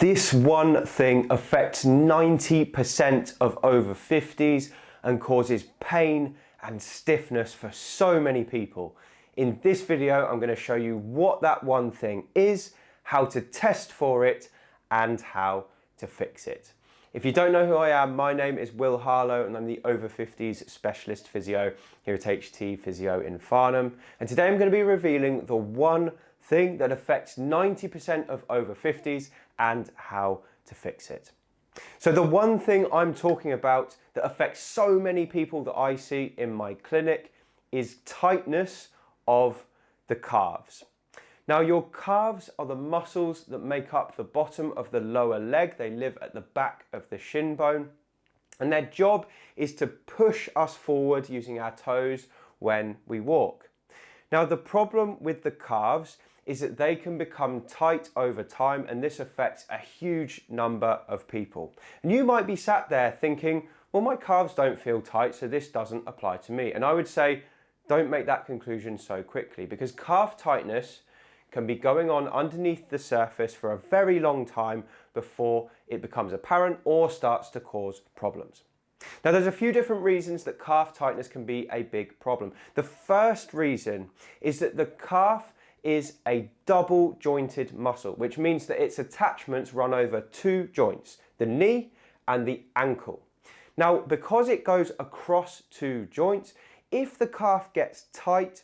This one thing affects 90% of over 50s and causes pain and stiffness for so many people. In this video, I'm going to show you what that one thing is, how to test for it, and how to fix it. If you don't know who I am, my name is Will Harlow and I'm the Over 50s Specialist Physio here at HT Physio in Farnham. And today I'm going to be revealing the one thing that affects 90% of over 50s and how to fix it. So the one thing I'm talking about that affects so many people that I see in my clinic is tightness of the calves. Now, your calves are the muscles that make up the bottom of the lower leg. They live at the back of the shin bone, and their job is to push us forward using our toes when we walk. Now, the problem with the calves is that they can become tight over time, and this affects a huge number of people. And you might be sat there thinking, well, my calves don't feel tight, so this doesn't apply to me. And I would say, don't make that conclusion so quickly, because calf tightness can be going on underneath the surface for a very long time before it becomes apparent or starts to cause problems. Now, there's a few different reasons that calf tightness can be a big problem. The first reason is that the calf is a double jointed muscle, which means that its attachments run over two joints, the knee and the ankle. Now, because it goes across two joints, if the calf gets tight,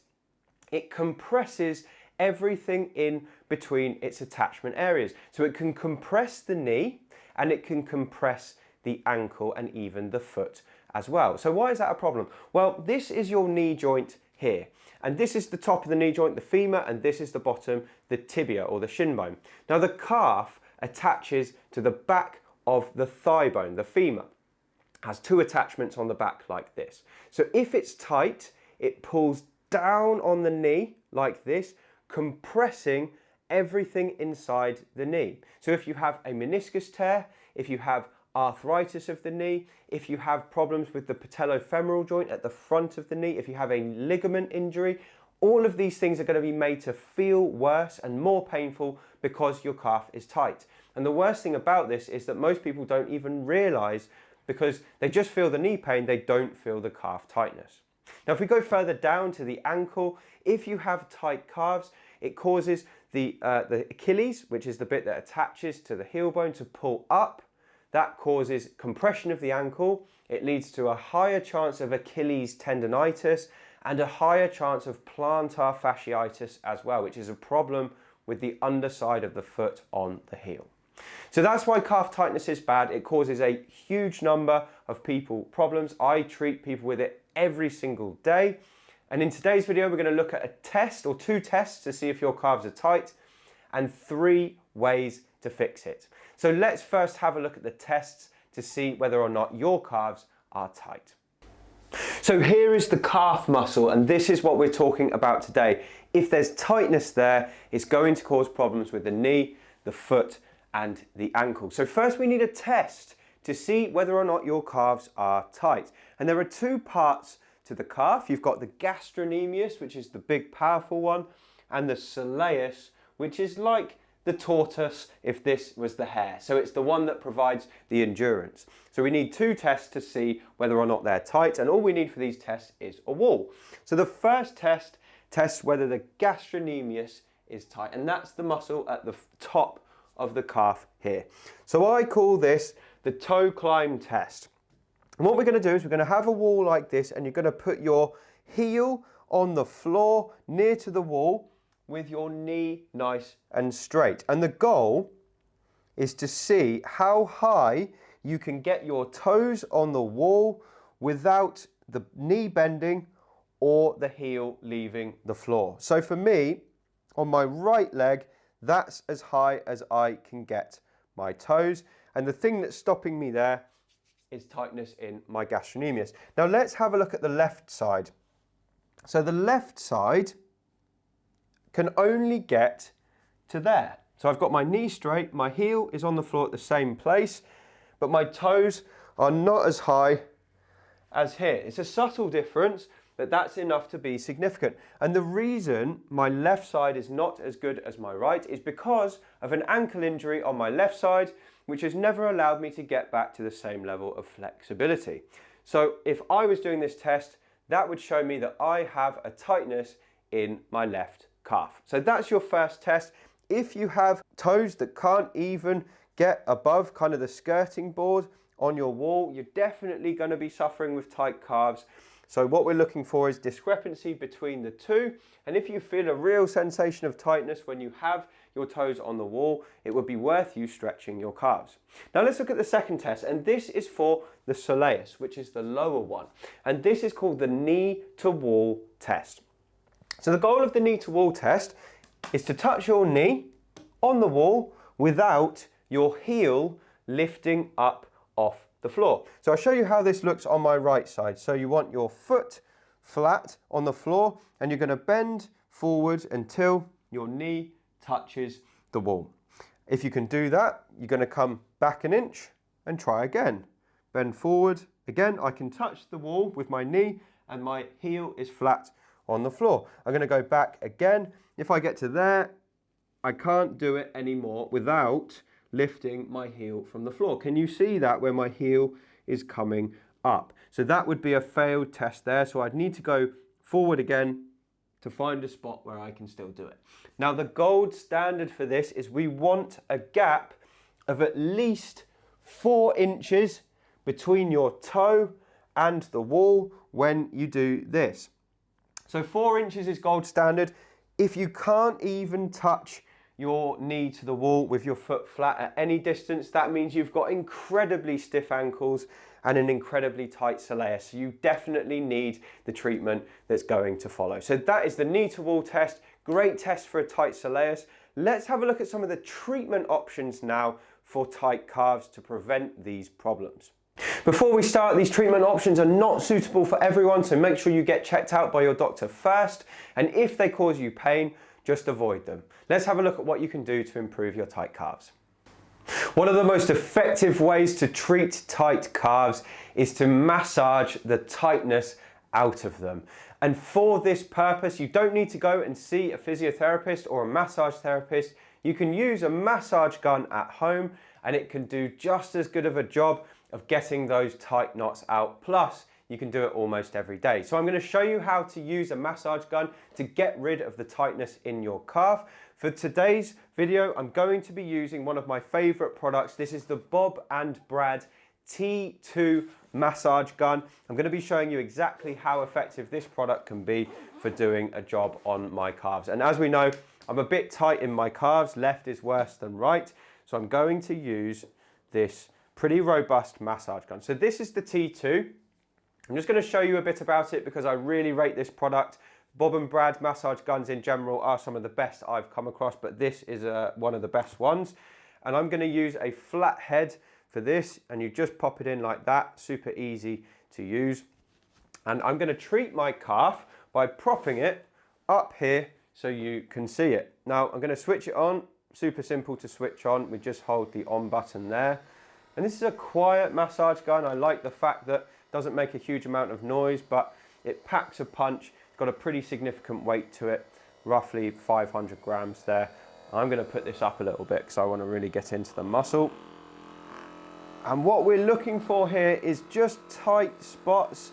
it compresses everything in between its attachment areas. So it can compress the knee and it can compress the ankle and even the foot as well. So why is that a problem? Well, this is your knee joint here. And this is the top of the knee joint, the femur, and this is the bottom, the tibia or the shin bone. Now the calf attaches to the back of the thigh bone, the femur. Has two attachments on the back like this. So if it's tight, it pulls down on the knee like this, compressing everything inside the knee. So if you have a meniscus tear, if you have arthritis of the knee, if you have problems with the patellofemoral joint at the front of the knee, if you have a ligament injury, all of these things are going to be made to feel worse and more painful because your calf is tight. And the worst thing about this is that most people don't even realize, because they just feel the knee pain, they don't feel the calf tightness. Now, if we go further down to the ankle, if you have tight calves, it causes the Achilles, which is the bit that attaches to the heel bone, to pull up. That causes compression of the ankle. It leads to a higher chance of Achilles tendonitis and a higher chance of plantar fasciitis as well, which is a problem with the underside of the foot on the heel. So that's why calf tightness is bad. It causes a huge number of people problems. I treat people with it every single day. And in today's video, we're going to look at a test or two tests to see if your calves are tight and 3 ways to fix it. So let's first have a look at the tests to see whether or not your calves are tight. So here is the calf muscle, and this is what we're talking about today. If there's tightness there, it's going to cause problems with the knee, the foot, and the ankle. So first we need a test to see whether or not your calves are tight. And there are 2 parts to the calf. You've got the gastrocnemius, which is the big powerful one, and the soleus, which is like the tortoise if this was the hare. So it's the one that provides the endurance. So we need 2 tests to see whether or not they're tight, and all we need for these tests is a wall. So the first test tests whether the gastrocnemius is tight, and that's the muscle at the top of the calf here. So I call this the toe climb test. And what we're going to do is we're going to have a wall like this, and you're going to put your heel on the floor near to the wall with your knee nice and straight. And the goal is to see how high you can get your toes on the wall without the knee bending or the heel leaving the floor. So for me, on my right leg, that's as high as I can get my toes. And the thing that's stopping me there is tightness in my gastrocnemius. Now let's have a look at the left side. So the left side can only get to there. So I've got my knee straight, my heel is on the floor at the same place, but my toes are not as high as here. It's a subtle difference, but that's enough to be significant. And the reason my left side is not as good as my right is because of an ankle injury on my left side, which has never allowed me to get back to the same level of flexibility. So if I was doing this test, that would show me that I have a tightness in my left calf. So that's your first test. If you have toes that can't even get above kind of the skirting board on your wall, you're definitely going to be suffering with tight calves. So what we're looking for is discrepancy between the two. And if you feel a real sensation of tightness when you have your toes on the wall, it would be worth you stretching your calves. Now let's look at the second test, and this is for the soleus, which is the lower one. And this is called the knee to wall test. So the goal of the knee to wall test is to touch your knee on the wall without your heel lifting up off the floor. So I'll show you how this looks on my right side. So you want your foot flat on the floor and you're going to bend forward until your knee touches the wall. If you can do that, you're going to come back an inch and try again. Bend forward. Again, I can touch the wall with my knee and my heel is flat on the floor. I'm going to go back again. If I get to there, I can't do it anymore without lifting my heel from the floor. Can you see that where my heel is coming up? So that would be a failed test there. So I'd need to go forward again to find a spot where I can still do it. Now the gold standard for this is we want a gap of at least 4 inches between your toe and the wall when you do this. So 4 inches is gold standard. If you can't even touch your knee to the wall with your foot flat at any distance, that means you've got incredibly stiff ankles and an incredibly tight soleus. So you definitely need the treatment that's going to follow. So that is the knee to wall test. Great test for a tight soleus. Let's have a look at some of the treatment options now for tight calves to prevent these problems. Before we start, these treatment options are not suitable for everyone, so make sure you get checked out by your doctor first, and if they cause you pain, just avoid them. Let's have a look at what you can do to improve your tight calves. One of the most effective ways to treat tight calves is to massage the tightness out of them. And for this purpose, you don't need to go and see a physiotherapist or a massage therapist. You can use a massage gun at home and it can do just as good of a job of getting those tight knots out. Plus, you can do it almost every day. So I'm going to show you how to use a massage gun to get rid of the tightness in your calf. For today's video, I'm going to be using one of my favorite products. This is the Bob and Brad T2 massage gun. I'm going to be showing you exactly how effective this product can be for doing a job on my calves. And as we know, I'm a bit tight in my calves. Left is worse than right. So I'm going to use this pretty robust massage gun. So this is the T2. I'm just going to show you a bit about it because I really rate this product. Bob and Brad massage guns in general are some of the best I've come across, but this is one of the best ones. And I'm going to use a flat head for this, and you just pop it in like that, super easy to use. And I'm going to treat my calf by propping it up here so you can see it. Now I'm going to switch it on, super simple to switch on. We just hold the on button there. And this is a quiet massage gun. I like the fact that it doesn't make a huge amount of noise, but it packs a punch. It's got a pretty significant weight to it, roughly 500 grams there. I'm going to put this up a little bit because I want to really get into the muscle. And what we're looking for here is just tight spots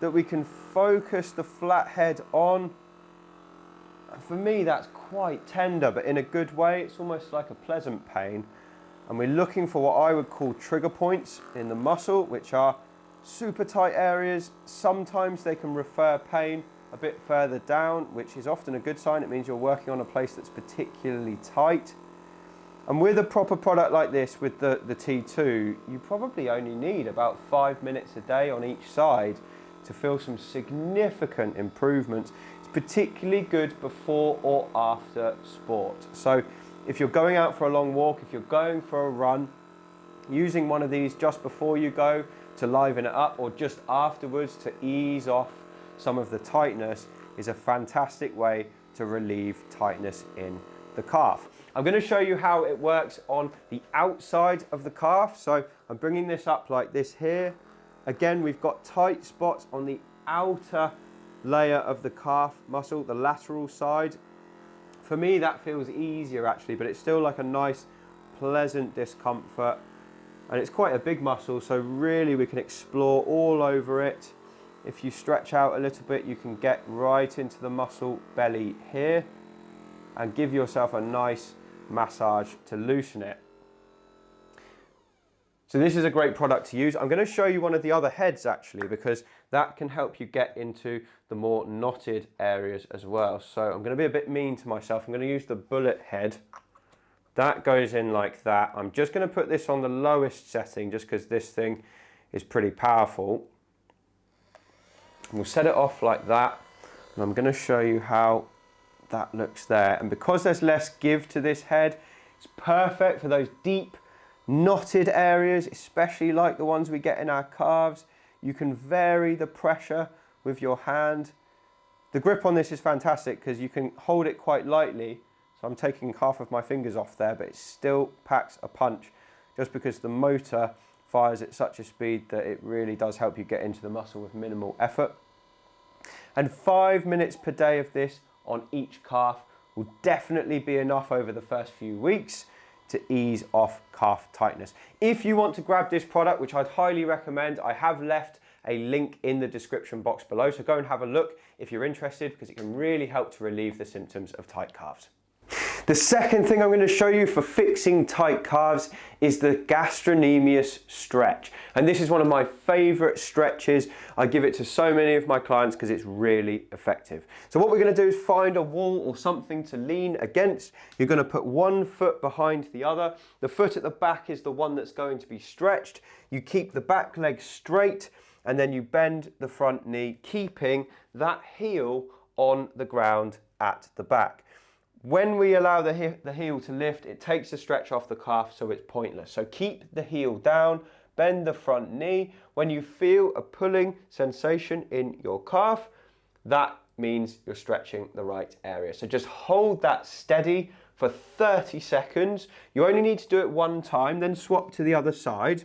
that we can focus the flat head on. And for me, that's quite tender, but in a good way. It's almost like a pleasant pain. And we're looking for what I would call trigger points in the muscle, which are super tight areas. Sometimes they can refer pain a bit further down, which is often a good sign. It means you're working on a place that's particularly tight. And with a proper product like this, with the T2, you probably only need about 5 minutes a day on each side to feel some significant improvements. It's particularly good before or after sport. So if you're going out for a long walk, if you're going for a run, using one of these just before you go to liven it up, or just afterwards to ease off some of the tightness, is a fantastic way to relieve tightness in the calf. I'm going to show you how it works on the outside of the calf. So I'm bringing this up like this here. Again, we've got tight spots on the outer layer of the calf muscle, the lateral side. For me, that feels easier actually, but it's still like a nice, pleasant discomfort. And it's quite a big muscle, so really we can explore all over it. If you stretch out a little bit, you can get right into the muscle belly here and give yourself a nice massage to loosen it. So this is a great product to use. I'm going to show you one of the other heads actually, because that can help you get into the more knotted areas as well. So I'm going to be a bit mean to myself. I'm going to use the bullet head. That goes in like that. I'm just going to put this on the lowest setting just because this thing is pretty powerful. We'll set it off like that. And I'm going to show you how that looks there. And because there's less give to this head, it's perfect for those deep knotted areas, especially like the ones we get in our calves. You can vary the pressure with your hand. The grip on this is fantastic because you can hold it quite lightly. So I'm taking half of my fingers off there, but it still packs a punch just because the motor fires at such a speed that it really does help you get into the muscle with minimal effort. And 5 minutes per day of this on each calf will definitely be enough over the first few weeks to ease off calf tightness. If you want to grab this product, which I'd highly recommend, I have left a link in the description box below, so go and have a look if you're interested, because it can really help to relieve the symptoms of tight calves. The second thing I'm going to show you for fixing tight calves is the gastrocnemius stretch. And this is one of my favorite stretches. I give it to so many of my clients because it's really effective. So what we're going to do is find a wall or something to lean against. You're going to put one foot behind the other. The foot at the back is the one that's going to be stretched. You keep the back leg straight and then you bend the front knee, keeping that heel on the ground at the back. When we allow the heel to lift, it takes the stretch off the calf, so it's pointless. So keep the heel down, bend the front knee. When you feel a pulling sensation in your calf, that means you're stretching the right area. So just hold that steady for 30 seconds. You only need to do it one time, then swap to the other side.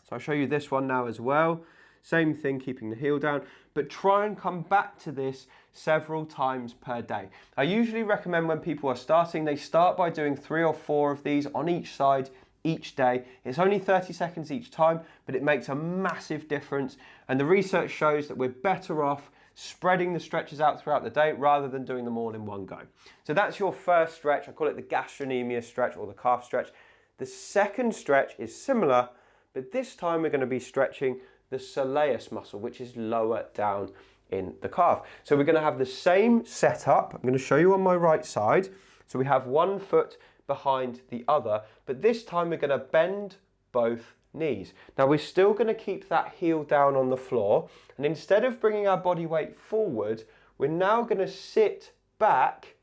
So I'll show you this one now as well. Same thing, keeping the heel down, but try and come back to this several times per day. I usually recommend when people are starting, they start by doing 3 or 4 of these on each side each day. It's only 30 seconds each time, but it makes a massive difference. And the research shows that we're better off spreading the stretches out throughout the day rather than doing them all in one go. So that's your first stretch. I call it the gastrocnemius stretch or the calf stretch. The second stretch is similar, but this time we're going to be stretching the soleus muscle, which is lower down in the calf. So we're going to have the same setup. I'm going to show you on my right side. So we have one foot behind the other, but this time we're going to bend both knees. Now we're still going to keep that heel down on the floor, and instead of bringing our body weight forward, we're now going to sit back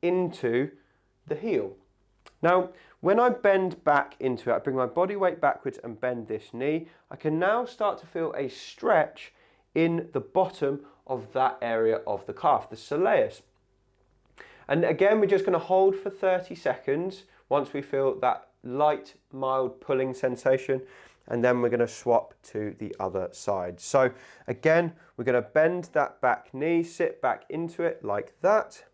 into the heel. Now, when I bend back into it, I bring my body weight backwards and bend this knee, I can now start to feel a stretch in the bottom of that area of the calf, the soleus. And again, we're just going to hold for 30 seconds once we feel that light, mild pulling sensation, and then we're going to swap to the other side. So again, we're going to bend that back knee, sit back into it like that.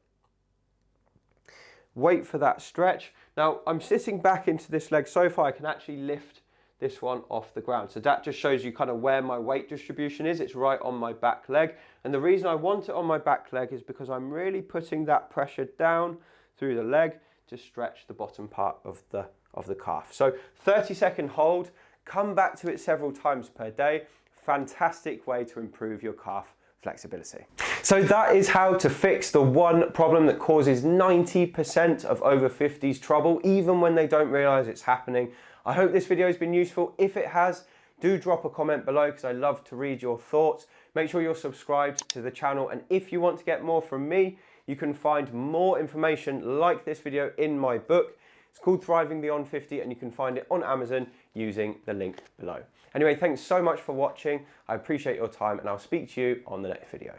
Wait for that stretch. Now I'm sitting back into this leg so far I can actually lift this one off the ground. So that just shows you kind of where my weight distribution is. It's right on my back leg. And the reason I want it on my back leg is because I'm really putting that pressure down through the leg to stretch the bottom part of the calf. So 30-second hold, come back to it several times per day. Fantastic way to improve your calf flexibility. So that is how to fix the one problem that causes 90% of over-50s trouble, even when they don't realize it's happening. I hope this video has been useful. If it has, do drop a comment below because I love to read your thoughts. Make sure you're subscribed to the channel, and if you want to get more from me, you can find more information like this video in my book. It's called Thriving Beyond 50, and you can find it on Amazon using the link below. Anyway, thanks so much for watching. I appreciate your time, and I'll speak to you on the next video.